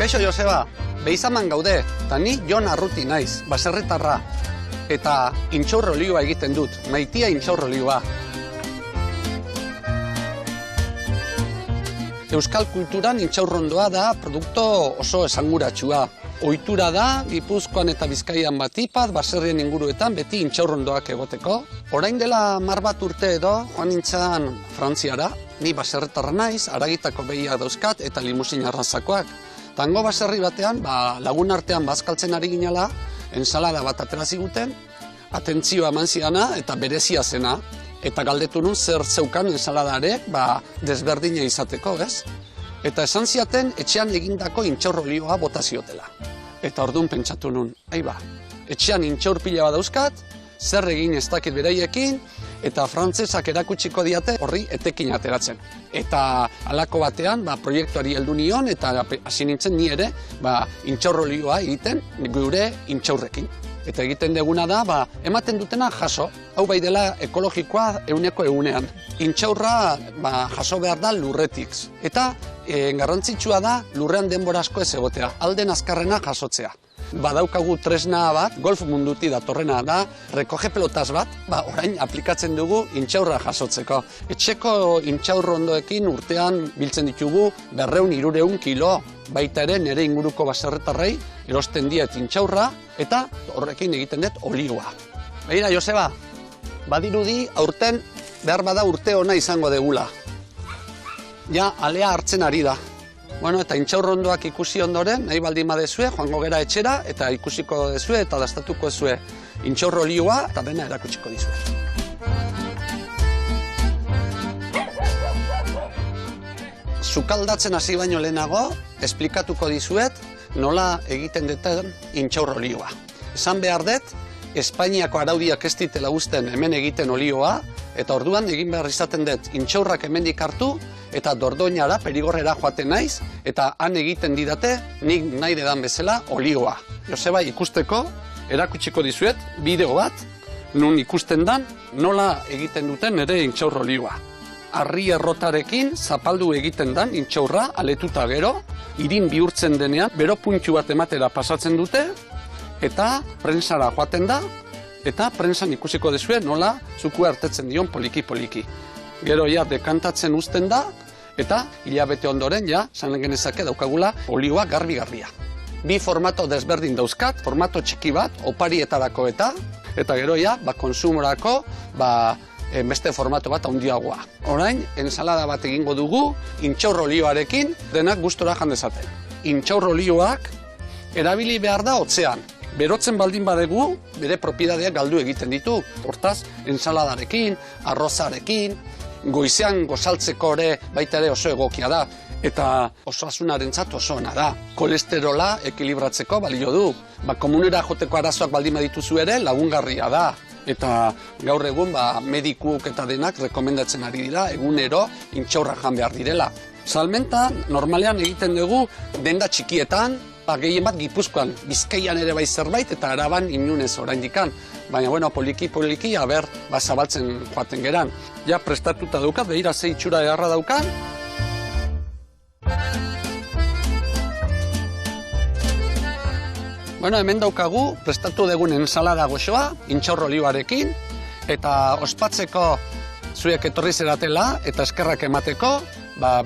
Kaixo Joseba, behizaman gaude, eta ni Jon Arruti naiz, baserritarra. Eta intxaur olioa egiten dut, maitia intxaur olioa. Euskal kulturan intxaurrondoa da produkto oso esanguratsua. Ohitura da, Gipuzkoan eta Bizkaian batipat, baserrien inguruetan beti intxaurrondoak egoteko. Orain dela 10 urte edo, joan nintzen Frantziara, ni baserritarra naiz, haragitako behiak dauzkat eta limusin arrazakoak. Tango baserri batean, lagun artean bazkaltzen ari ginela, ensalada bat atera ziguten, atentzioa eman zidana eta berezia zena. Eta galdetu nun zer zeukan ensaladarek desberdina izateko, ez? Eta esan ziaten etxean egindako intxaur olioa bota ziotela. Eta orduan pentsatu nun, etxean intxaur pila bat dauzkat, zer egin ez dakit beraiekin, eta frantsesak erakutsiko diate horri etekin ateratzen. Eta halako batean proiektuari heldu nion eta hasi nintzen ni ere intxaur olioa egiten gure intxaurrekin. Eta egiten deguna da, ematen dutena jaso. Hau bai dela ekologikoa 100%. Intxaurra jaso behar da lurretik. Eta garrantzitsua da lurrean denbora asko ez egotea, alden azkarrena jasotzea. Badaukagu tresna bat, golf munduti datorrena da, recoge pelotas bat, orain aplikatzen dugu intxaurra jasotzeko. Etxeko intxaurrondoekin urtean biltzen ditugu 200-300 kilo, baita ere nire inguruko baserritarrei erosten diet intxaurra eta horrekin egiten dut olioa. Begira, Joseba, badirudi aurten behar bada urte ona izango degula. Ja, alea hartzen ari da. Eta intxaurrondoak ikusi ondoren, nahi baldin badezue, joango gera etxera, eta ikusiko dezue eta dastatuko dezue intxaur olioa, eta dena erakutsiko dizue. Sukaldatzen hasi baino lehenago, esplikatuko dizuet nola egiten duten intxaur olioa. Esan behar dut, Espainiako araudiak ez ditela uzten hemen egiten olioa, eta orduan egin behar izaten dut intxaurrak hemendik hartu, eta Dordoinara, Perigorrera joaten naiz, eta han egiten didate nik nahi dedan bezala olioa. Joseba, ikusteko, erakutsiko dizuet, bideo bat, nun ikusten dan, nola egiten duten ere intxaur olioa. Harri errotarekin zapaldu egiten dan intxaurra, aletuta gero, irin bihurtzen denean, bero puntu bat ematera pasatzen dute, eta prensara joaten da, eta prensan ikusiko dezue nola zukua hartetzen dion poliki-poliki. Gero dekantatzen uzten da, eta hilabete ondoren san genezake daukagula olioa garbi-garbia. Bi formato desberdin dauzkat, formato txiki bat, oparietarako eta gero konsumorako beste formato bat handiagoa. Orain, ensalada bat egingo dugu, intxaur olioarekin, denak gustora jan dezaten. Intxaur olioak erabili behar da hotzean. Berotzen baldin badegu, bere propiedadeak galdu egiten ditu. Hortaz, ensaladarekin, arrozarekin, goizean gozaltzeko ere baita ere oso egokia da. Eta osasunarentzat oso ona da. Kolesterola ekilibratzeko balio du. Komunera joteko arazoak baldin badituzu ere lagungarria da. Eta gaur egun medikuk eta denak rekomendatzen ari dira egunero intxaurra jan behar direla. Salmenta normalean egiten dugu denda txikietan, gehien bat Gipuzkoan, Bizkaian ere bai zerbait eta Araban inunez oraindikan. Baina, poliki-poliki, zabaltzen joaten geran. Ja, prestatuta daukat, behira ze itxura egarra daukan. Hemen daukagu, prestatu dugun ensalada goxoa, intxaur olioarekin, eta ospatzeko zuek etorri zeratela eta eskerrak emateko,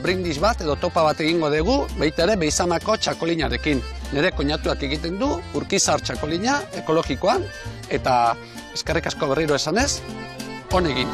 brindis bat edo topa bat egingo dugu, baita ere beizamako txakolinarekin. Nire koinatuak egiten du, urkizar txakolina, ekologikoan, eta eskerrik asko berriro esanez, on egin.